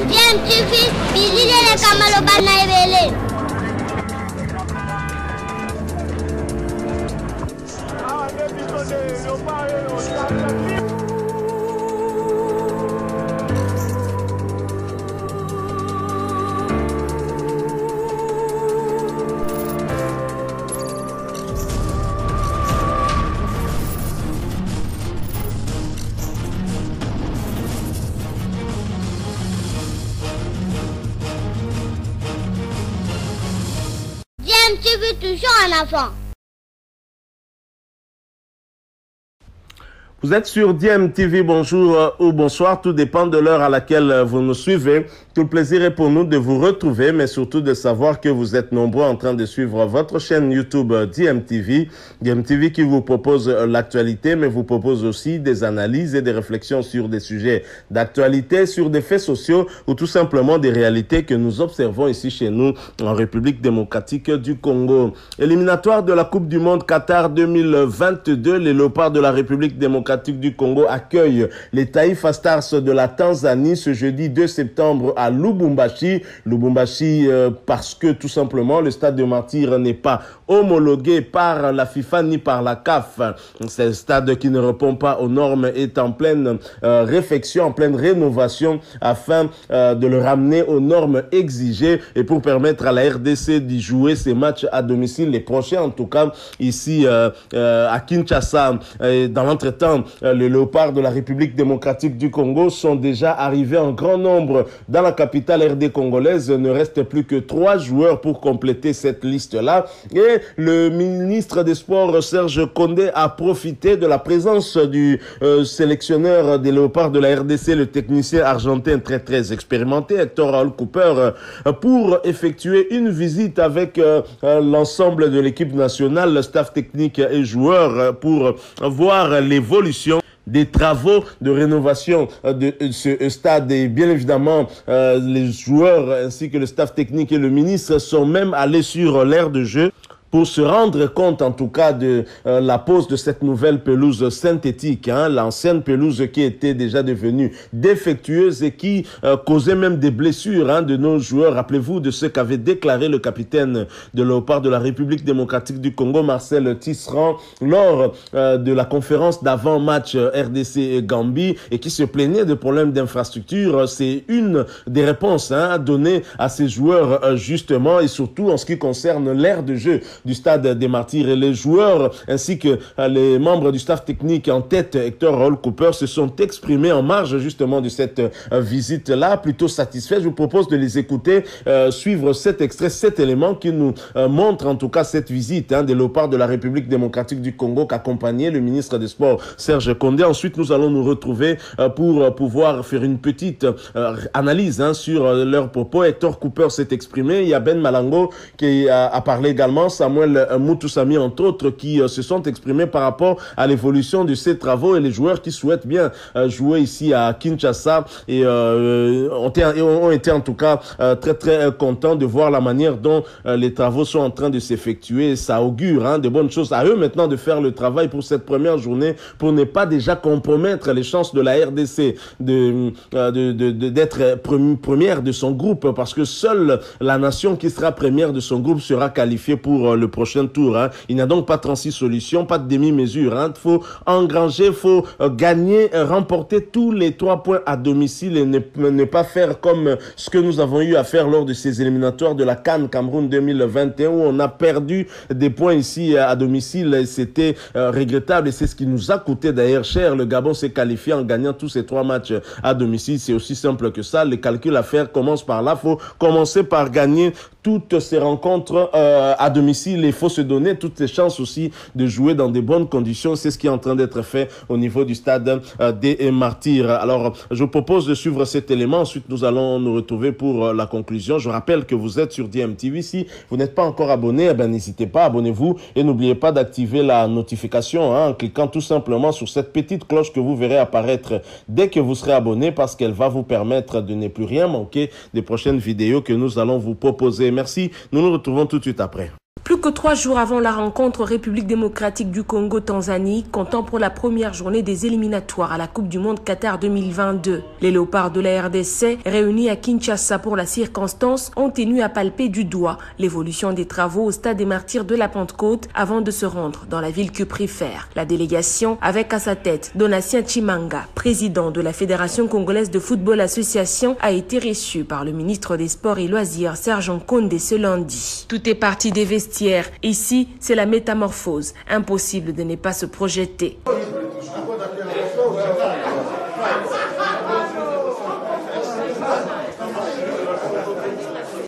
DMTV, bilile kamalo bana ebele. DMTV toujours en avant. Vous êtes sur DMTV, bonjour ou bonsoir, tout dépend de l'heure à laquelle vous nous suivez. Tout le plaisir est pour nous de vous retrouver, mais surtout de savoir que vous êtes nombreux en train de suivre votre chaîne YouTube DMTV. DMTV qui vous propose l'actualité, mais vous propose aussi des analyses et des réflexions sur des sujets d'actualité, sur des faits sociaux ou tout simplement des réalités que nous observons ici chez nous en République démocratique du Congo. Éliminatoire de la Coupe du Monde Qatar 2022, les Léopards de la République démocratique du Congo accueille les Taifa Stars de la Tanzanie ce jeudi 2 septembre à Lubumbashi. Lubumbashi parce que tout simplement le stade de Martyrs n'est pas homologué par la FIFA ni par la CAF. C'est un stade qui ne répond pas aux normes, est en pleine réfection, en pleine rénovation afin de le ramener aux normes exigées et pour permettre à la RDC d'y jouer ses matchs à domicile, les prochains en tout cas ici à Kinshasa. Et dans l'entretemps, les Léopards de la République démocratique du Congo sont déjà arrivés en grand nombre dans la capitale RD congolaise. Il ne reste plus que 3 joueurs pour compléter cette liste-là. Et le ministre des Sports, Serge Condé, a profité de la présence du sélectionneur des Léopards de la RDC, le technicien argentin très expérimenté, Hector Raul Cooper, pour effectuer une visite avec l'ensemble de l'équipe nationale, le staff technique et joueurs pour voir l'évolution des travaux de rénovation de ce stade. Et bien évidemment, les joueurs ainsi que le staff technique et le ministre sont même allés sur l'aire de jeu pour se rendre compte en tout cas de la pose de cette nouvelle pelouse synthétique, l'ancienne pelouse qui était déjà devenue défectueuse et qui causait même des blessures de nos joueurs. Rappelez-vous de ce qu'avait déclaré le capitaine de Léopard de la République démocratique du Congo, Marcel Tisserand, lors de la conférence d'avant-match RDC et Gambie, et qui se plaignait de problèmes d'infrastructure. C'est une des réponses à donner à ces joueurs justement, et surtout en ce qui concerne l'aire de jeu du stade des Martyrs. Et les joueurs ainsi que les membres du staff technique, en tête Hector Raul Cooper, se sont exprimés en marge justement de cette visite-là, plutôt satisfaits. Je vous propose de les écouter, suivre cet extrait, cet élément qui nous montre en tout cas cette visite des Léopards de la République démocratique du Congo qu'accompagnait le ministre des Sports Serge Condé. Ensuite, nous allons nous retrouver pour pouvoir faire une petite analyse sur leurs propos. Hector Cooper s'est exprimé, il y a Ben Malango qui a parlé également, Samuel Moutoussami entre autres, qui se sont exprimés par rapport à l'évolution de ces travaux, et les joueurs qui souhaitent bien jouer ici à Kinshasa et ont été en tout cas très contents de voir la manière dont les travaux sont en train de s'effectuer. Ça augure de bonnes choses. À eux maintenant de faire le travail pour cette première journée, pour ne pas déjà compromettre les chances de la RDC d'être première de son groupe, parce que seule la nation qui sera première de son groupe sera qualifiée pour le prochain tour. Il n'y a donc pas 36 solutions, pas de demi-mesure. Il faut engranger, il faut gagner, remporter tous les 3 points à domicile et ne pas faire comme ce que nous avons eu à faire lors de ces éliminatoires de la CAN Cameroun 2021 où on a perdu des points ici à domicile. C'était regrettable et c'est ce qui nous a coûté d'ailleurs cher. Le Gabon s'est qualifié en gagnant tous ces 3 matchs à domicile. C'est aussi simple que ça. Les calculs à faire commencent par là. Il faut commencer par gagner toutes ces rencontres à domicile. Il faut se donner toutes les chances aussi de jouer dans de bonnes conditions. C'est ce qui est en train d'être fait au niveau du stade des Martyrs. Alors, je vous propose de suivre cet élément. Ensuite, nous allons nous retrouver pour la conclusion. Je rappelle que vous êtes sur DMTV. Si vous n'êtes pas encore abonné, n'hésitez pas, abonnez-vous et n'oubliez pas d'activer la notification en cliquant tout simplement sur cette petite cloche que vous verrez apparaître dès que vous serez abonné, parce qu'elle va vous permettre de ne plus rien manquer des prochaines vidéos que nous allons vous proposer. Merci. Nous nous retrouvons tout de suite après. Plus que 3 jours avant la rencontre République démocratique du Congo-Tanzanie, comptant pour la première journée des éliminatoires à la Coupe du Monde Qatar 2022. Les léopards de la RDC, réunis à Kinshasa pour la circonstance, ont tenu à palper du doigt l'évolution des travaux au stade des Martyrs de la Pentecôte avant de se rendre dans la ville que préfère. La délégation, avec à sa tête Donatien Chimanga, président de la Fédération congolaise de football association, a été reçue par le ministre des Sports et Loisirs, Serge Nkonde, ce lundi. Tout est parti des vestiaires. Ici, c'est la métamorphose. Impossible de ne pas se projeter.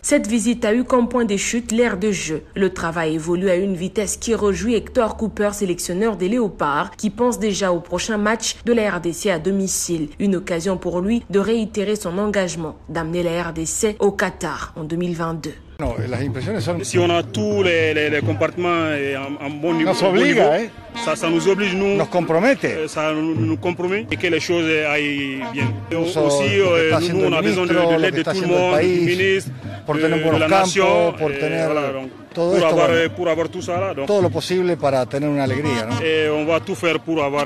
Cette visite a eu comme point de chute l'aire de jeu. Le travail évolue à une vitesse qui réjouit Hector Cooper, sélectionneur des Léopards, qui pense déjà au prochain match de la RDC à domicile. Une occasion pour lui de réitérer son engagement d'amener la RDC au Qatar en 2022. No, las impresiones son... Si on a tous les compartiments en bon niveau, ça nous oblige, nos compromete. Ça nous compromet et que les choses aillent bien. Aussi, nous, on a besoin de l'aide de tout le monde, du ministre, de la nation, pour avoir tout ça là. Donc, todo lo posible para tener una alegría, ¿no? Et on va tout faire pour avoir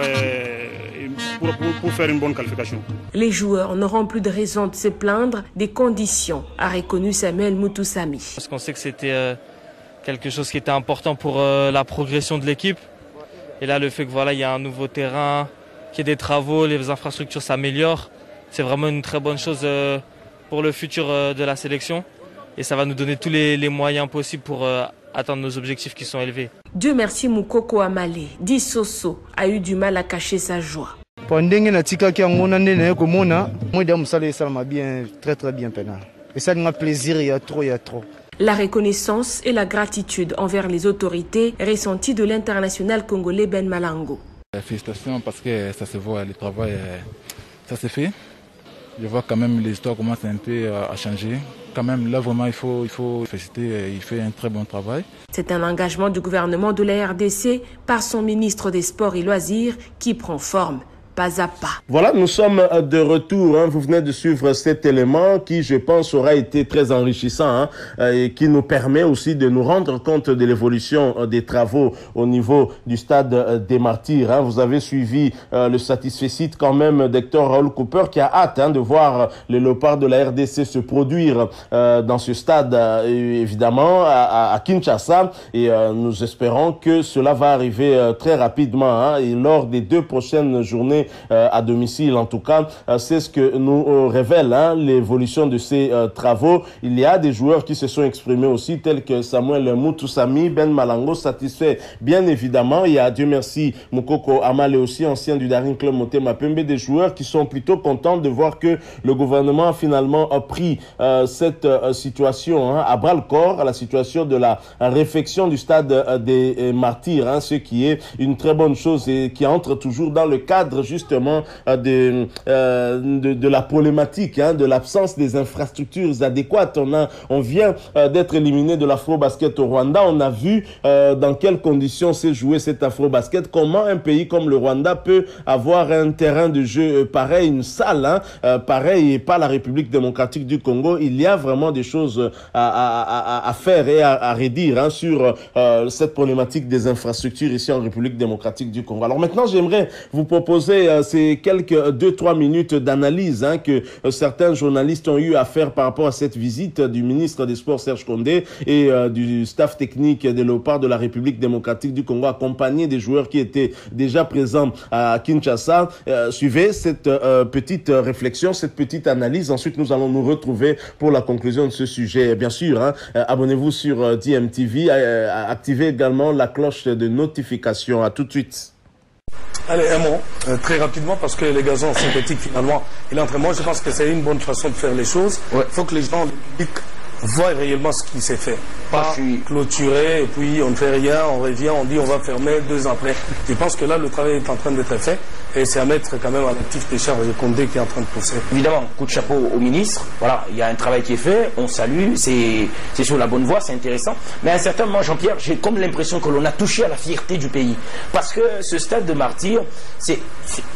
pour faire une bonne qualification. Les joueurs n'auront plus de raison de se plaindre des conditions, a reconnu Samuel Mutusami. Parce qu'on sait que c'était quelque chose qui était important pour la progression de l'équipe. Et là, le fait que voilà, il y a un nouveau terrain, qu'il y ait des travaux, les infrastructures s'améliorent, c'est vraiment une très bonne chose pour le futur de la sélection. Et ça va nous donner tous les moyens possibles pour atteindre nos objectifs qui sont élevés. Dieu merci, Moukoko Amale, dit Soso, a eu du mal à cacher sa joie. Très bien pénal. Et ça nous a plaisir, il y a trop. La reconnaissance et la gratitude envers les autorités ressenties de l'international congolais Ben Malango. Félicitations parce que ça se voit, le travail, ça se fait. Je vois quand même l'histoire commence un peu à changer. Quand même, là, vraiment, il faut féliciter, il fait un très bon travail. C'est un engagement du gouvernement de la RDC par son ministre des Sports et Loisirs qui prend forme pas à pas. Voilà, nous sommes de retour. Vous venez de suivre cet élément qui, je pense, aura été très enrichissant et qui nous permet aussi de nous rendre compte de l'évolution des travaux au niveau du stade des Martyrs. Vous avez suivi le satisfecit quand même d'Hector Raoul Cooper qui a hâte de voir les léopards de la RDC se produire dans ce stade, évidemment, à Kinshasa. Et nous espérons que cela va arriver très rapidement et lors des 2 prochaines journées à domicile. En tout cas, c'est ce que nous révèle l'évolution de ces travaux. Il y a des joueurs qui se sont exprimés aussi, tels que Samuel Mutusami, Ben Malango, satisfait bien évidemment. Il y a, Dieu merci, Moukoko Amale aussi, ancien du Daring Club Motema Pembe, des joueurs qui sont plutôt contents de voir que le gouvernement a finalement pris cette situation à bras-le-corps, la situation de la réfection du stade des Martyrs, ce qui est une très bonne chose et qui entre toujours dans le cadre justement de la problématique, de l'absence des infrastructures adéquates. On vient d'être éliminé de l'Afro-Basket au Rwanda. On a vu dans quelles conditions s'est joué cet Afro-Basket. Comment un pays comme le Rwanda peut avoir un terrain de jeu pareil, une salle pareil, et pas la République démocratique du Congo. Il y a vraiment des choses à faire et à redire sur cette problématique des infrastructures ici en République démocratique du Congo. Alors maintenant, j'aimerais vous proposer ces quelques 2-3 minutes d'analyse que certains journalistes ont eu à faire par rapport à cette visite du ministre des Sports Serge Kondé et du staff technique des Léopards de la République démocratique du Congo, accompagné des joueurs qui étaient déjà présents à Kinshasa. Suivez cette petite réflexion, cette petite analyse. Ensuite, nous allons nous retrouver pour la conclusion de ce sujet. Bien sûr, abonnez-vous sur DMTV, activez également la cloche de notification. À tout de suite. Allez, un mot, très rapidement, parce que les gazons synthétiques, finalement, et l'entraînement, je pense que c'est une bonne façon de faire les choses. Il faut que les gens, le public, voient réellement ce qui s'est fait. Pas clôturer, et puis on ne fait rien, on revient, on dit on va fermer 2 ans après. Je pense que là, le travail est en train d'être fait, et c'est à mettre quand même à l'actif des Charles Condé qui est en train de pousser. Évidemment, coup de chapeau au ministre. Voilà, il y a un travail qui est fait, on salue, c'est sur la bonne voie, c'est intéressant. Mais à un certain moment, Jean-Pierre, j'ai comme l'impression que l'on a touché à la fierté du pays. Parce que ce stade de Martyrs,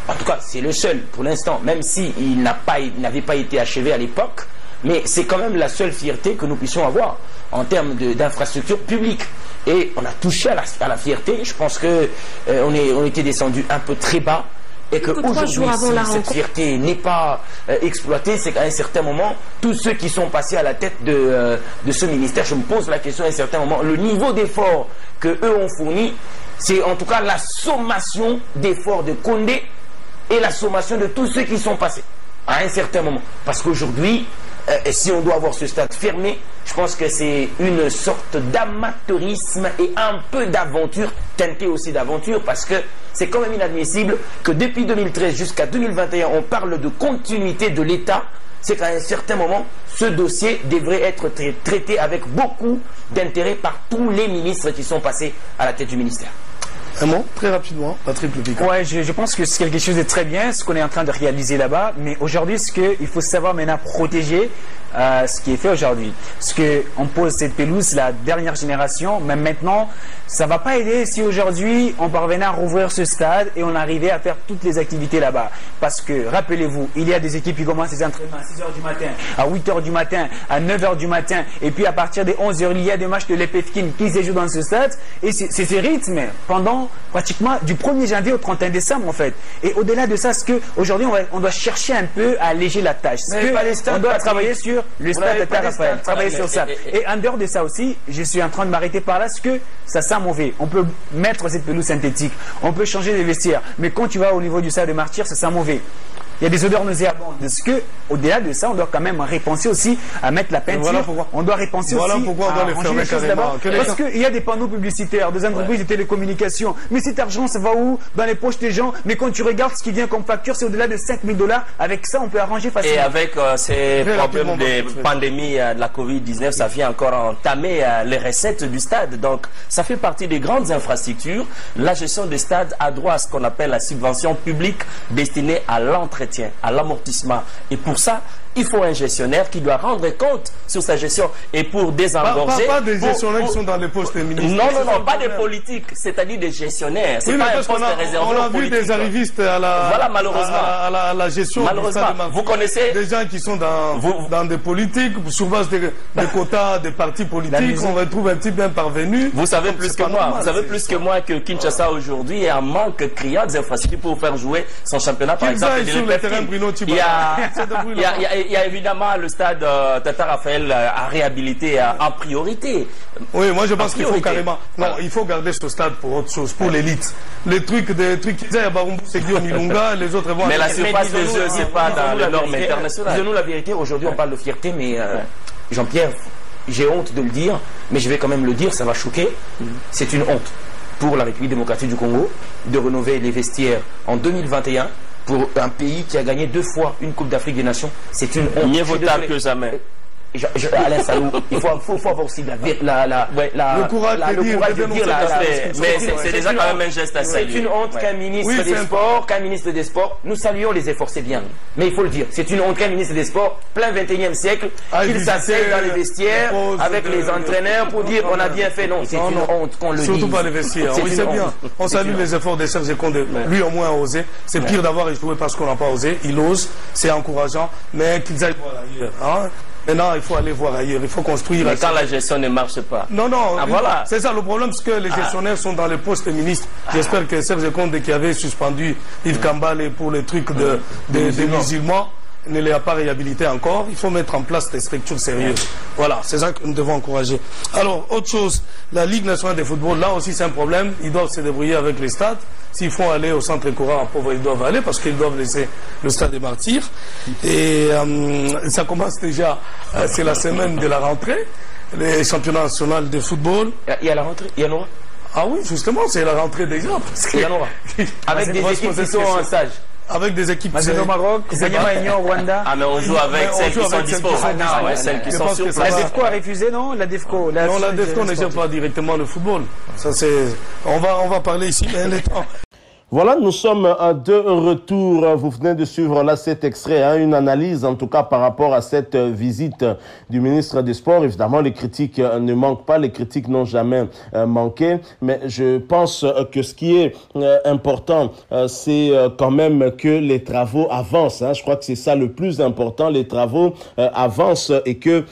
en tout cas, c'est le seul pour l'instant, même s'il n'avait pas été achevé à l'époque, mais c'est quand même la seule fierté que nous puissions avoir en termes d'infrastructures publiques. Et on a touché à la fierté. Je pense que on était descendu un peu très bas. Et qu'aujourd'hui, si cette fierté n'est pas exploitée, c'est qu'à un certain moment, tous ceux qui sont passés à la tête de ce ministère, je me pose la question à un certain moment, le niveau d'effort qu'eux ont fourni, c'est en tout cas la sommation d'efforts de Condé et la sommation de tous ceux qui sont passés à un certain moment. Parce qu'aujourd'hui, si on doit avoir ce stade fermé, je pense que c'est une sorte d'amateurisme et un peu d'aventure, teinté aussi d'aventure, parce que c'est quand même inadmissible que depuis 2013 jusqu'à 2021, on parle de continuité de l'État. C'est qu'à un certain moment, ce dossier devrait être traité avec beaucoup d'intérêt par tous les ministres qui sont passés à la tête du ministère. Un mot, très rapidement, Patrick Lupika. Ouais, je pense que c'est quelque chose de très bien, ce qu'on est en train de réaliser là-bas. Mais aujourd'hui, il faut savoir maintenant protéger ce qui est fait aujourd'hui. Parce qu'on pose cette pelouse, la dernière génération, mais maintenant, ça ne va pas aider si aujourd'hui, on parvenait à rouvrir ce stade et on arrivait à faire toutes les activités là-bas. Parce que, rappelez-vous, il y a des équipes qui commencent les entraînements à 6h du matin, à 8h du matin, à 9h du matin, et puis à partir de 11h, il y a des matchs de l'EPFKIN qui se jouent dans ce stade, et c'est ce rythme pendant pratiquement du 1er janvier au 31 décembre en fait. Et au-delà de ça, ce que aujourd'hui on doit chercher un peu à alléger la tâche. On doit travailler sur le stade de Taraphaël, travailler sur ça. Et en dehors de ça aussi, je suis en train de m'arrêter par là, ce que ça sent mauvais. On peut mettre cette pelouse synthétique, on peut changer les vestiaires, mais quand tu vas au niveau du stade de Martyrs, ça sent mauvais. Il y a des odeurs nauséabondes. Parce que, au-delà de ça, on doit quand même repenser aussi à mettre la peinture. On doit repenser aussi pourquoi on doit les fermer carrément. Parce qu'il y a des panneaux publicitaires, des entreprises de télécommunications. Mais cet argent, ça va où? Dans les poches des gens. Mais quand tu regardes ce qui vient comme facture, c'est au-delà de 5 000 $. Avec ça, on peut arranger facilement. Et avec ces problèmes de pandémie de la Covid-19, ça vient encore entamer les recettes du stade. Donc, ça fait partie des grandes infrastructures. La gestion des stades a droit à ce qu'on appelle la subvention publique destinée à l'entretien, à l'amortissement. Et pour ça, il faut un gestionnaire qui doit rendre compte sur sa gestion. Et pour désengorger... Pas des gestionnaires qui sont dans les postes ministres. Non, pas des politiques, c'est-à-dire des gestionnaires. C'est pas un poste réservé aux politiques. On a vu des arrivistes à la gestion. Malheureusement, vous connaissez... Des gens qui sont dans des politiques, sur base des quotas des partis politiques, on retrouve un type bien parvenu. Vous savez plus que moi. Vous savez plus que moi que Kinshasa aujourd'hui est un manque criant des infrastructures pour faire jouer son championnat, par exemple. Il y a évidemment le stade Tata Raphaël à réhabiliter en priorité. Oui, moi je pense qu'il faut carrément... Non, il faut garder ce stade pour autre chose, pour l'élite. Les trucs qu'ils disent, c'est Guillaume Ilunga, les autres vont... Mais la surface des jeux, c'est pas dans les normes internationales. Disons-nous la vérité, aujourd'hui on parle de fierté, mais Jean-Pierre, j'ai honte de le dire, mais je vais quand même le dire, ça va choquer. C'est une honte pour la République démocratique du Congo de rénover les vestiaires en 2021 pour un pays qui a gagné 2 fois une Coupe d'Afrique des Nations. C'est une honte. Mieux vautable que jamais. Alain Salou, il faut avoir aussi le courage de dire mais c'est déjà quand même un geste à saluer. C'est une honte qu'un ministre des Sports, nous saluons les efforts, c'est bien, mais il faut le dire, c'est une honte qu'un ministre des Sports, plein 21e siècle, qu'il s'asseye dans les vestiaires avec les entraîneurs pour dire on a bien fait. Non, c'est une honte qu'on le dise. Surtout pas les vestiaires. Oui, c'est bien. On salue les efforts de Serge Condé. Lui au moins a osé. C'est pire d'avoir échoué parce qu'on n'a pas osé. Il ose, c'est encourageant, mais qu'ils aillent voir ailleurs. Maintenant, il faut aller voir ailleurs, il faut construire... Mais quand la gestion ne marche pas... Non, voilà. C'est ça le problème, c'est que les gestionnaires sont dans les postes ministres. J'espère que Serge Condé qui avait suspendu Yves Kambale pour les trucs des musulmans ne les a pas réhabilités encore. Il faut mettre en place des structures sérieuses. Voilà, c'est ça que nous devons encourager. Alors, autre chose, la Ligue nationale de football, là aussi c'est un problème. Ils doivent se débrouiller avec les stades. S'il faut aller au centre courant, pauvre, ils doivent aller parce qu'ils doivent laisser le stade des Martyrs. Et ça commence déjà, c'est la semaine de la rentrée, les championnats nationaux de football. Il y a la rentrée, il y en aura. Ah oui, justement, c'est la rentrée déjà. Il y en aura. Avec des équipes qui sont en stage. Avec des équipes au Maroc, au Rwanda. Ah mais on joue avec celles qui sont disposées. Celles qui sont sur place. La DEFCO a refusé, non? La DEFCO. Non, la DEFCO ne gère pas directement le football. Ça c'est. On va parler ici, mais les temps. Voilà, nous sommes de retour. Vous venez de suivre là cet extrait, une analyse en tout cas par rapport à cette visite du ministre des Sports. Évidemment, les critiques ne manquent pas, les critiques n'ont jamais manqué, mais je pense que ce qui est important, c'est quand même que les travaux avancent. Je crois que c'est ça le plus important, les travaux avancent et que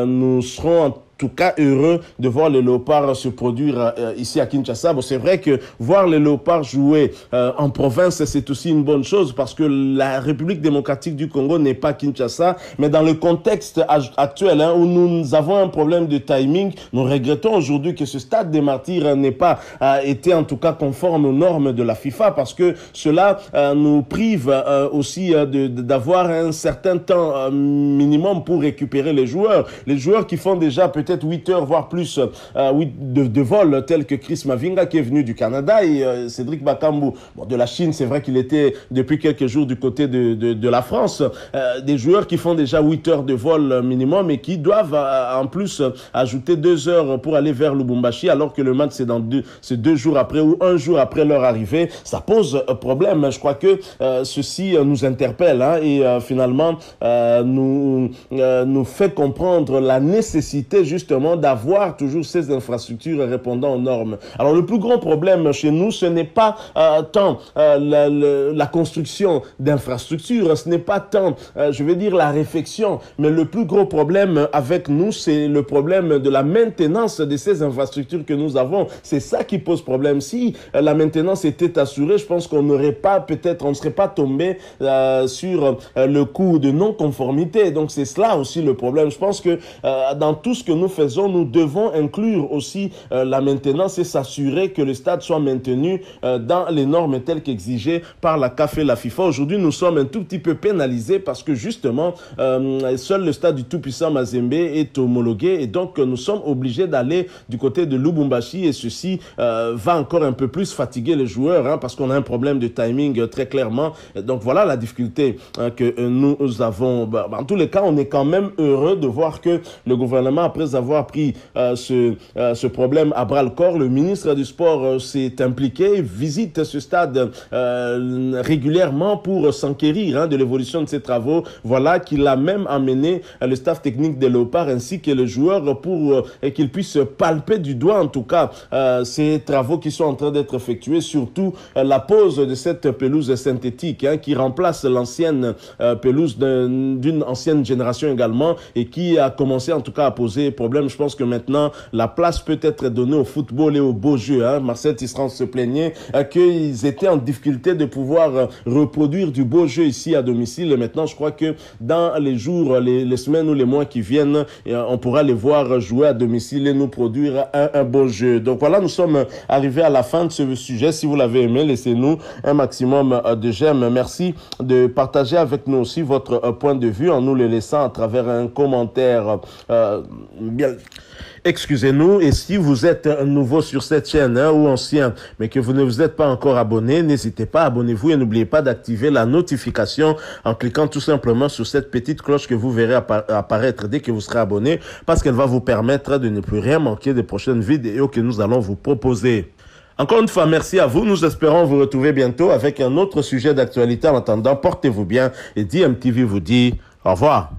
nous serons en tout cas heureux de voir les Léopards se produire ici à Kinshasa. Bon, c'est vrai que voir les Léopards jouer en province, c'est aussi une bonne chose parce que la République démocratique du Congo n'est pas Kinshasa, mais dans le contexte actuel où nous avons un problème de timing, nous regrettons aujourd'hui que ce stade des Martyrs n'ait pas été en tout cas conforme aux normes de la FIFA parce que cela nous prive aussi d'avoir un certain temps minimum pour récupérer les joueurs qui font déjà peut-être 8 heures voire plus de vol, tels que Chris Mavinga qui est venu du Canada et Cédric Bakambu de la Chine. C'est vrai qu'il était depuis quelques jours du côté de la France, des joueurs qui font déjà 8 heures de vol minimum et qui doivent en plus ajouter 2 heures pour aller vers Lubumbashi alors que le match c'est 2 jours après ou 1 jour après leur arrivée. Ça pose problème. Je crois que ceci nous interpelle et finalement nous fait comprendre la nécessité justement d'avoir toujours ces infrastructures répondant aux normes. Alors le plus grand problème chez nous, ce n'est pas tant la construction d'infrastructures, ce n'est pas tant, je veux dire, la réfection, mais le plus gros problème avec nous, c'est le problème de la maintenance de ces infrastructures que nous avons. C'est ça qui pose problème. Si la maintenance était assurée, je pense qu'on n'aurait pas, peut-être, on ne serait pas tombé sur le coup de non-conformité. Donc c'est cela aussi le problème. Je pense que dans tout ce que nous faisons, nous devons inclure aussi la maintenance et s'assurer que le stade soit maintenu dans les normes telles qu'exigées par la CAF et la FIFA. Aujourd'hui, nous sommes un tout petit peu pénalisés parce que justement, seul le stade du tout-puissant Mazembe est homologué et donc nous sommes obligés d'aller du côté de Lubumbashi et ceci va encore un peu plus fatiguer les joueurs parce qu'on a un problème de timing très clairement. Donc voilà la difficulté que nous avons. En tous les cas, on est quand même heureux de voir que le gouvernement, après avoir pris ce problème à bras-le-corps, le ministre du Sport s'est impliqué, visite ce stade régulièrement pour s'enquérir de l'évolution de ses travaux. Voilà qu'il a même amené le staff technique des Léopards ainsi que les joueurs pour qu'ils puissent palper du doigt en tout cas ces travaux qui sont en train d'être effectués, surtout la pose de cette pelouse synthétique qui remplace l'ancienne pelouse d'une ancienne génération également et qui a commencé en tout cas à poser problème. Je pense que maintenant la place peut être donnée au football et au beau jeu. Marcel Tisserand se plaignait qu'ils étaient en difficulté de pouvoir reproduire du beau jeu ici à domicile. Et maintenant, je crois que dans les jours, les semaines ou les mois qui viennent, on pourra les voir jouer à domicile et nous produire un beau jeu. Donc voilà, nous sommes arrivés à la fin de ce sujet. Si vous l'avez aimé, laissez-nous un maximum de j'aime. Merci de partager avec nous aussi votre point de vue en nous le laissant à travers un commentaire bien... Excusez-nous, et si vous êtes nouveau sur cette chaîne ou ancien, mais que vous ne vous êtes pas encore abonné, n'hésitez pas, abonnez-vous et n'oubliez pas d'activer la notification en cliquant tout simplement sur cette petite cloche que vous verrez apparaître dès que vous serez abonné, parce qu'elle va vous permettre de ne plus rien manquer des prochaines vidéos que nous allons vous proposer. Encore une fois, merci à vous. Nous espérons vous retrouver bientôt avec un autre sujet d'actualité. En attendant, portez-vous bien et DMTV vous dit au revoir.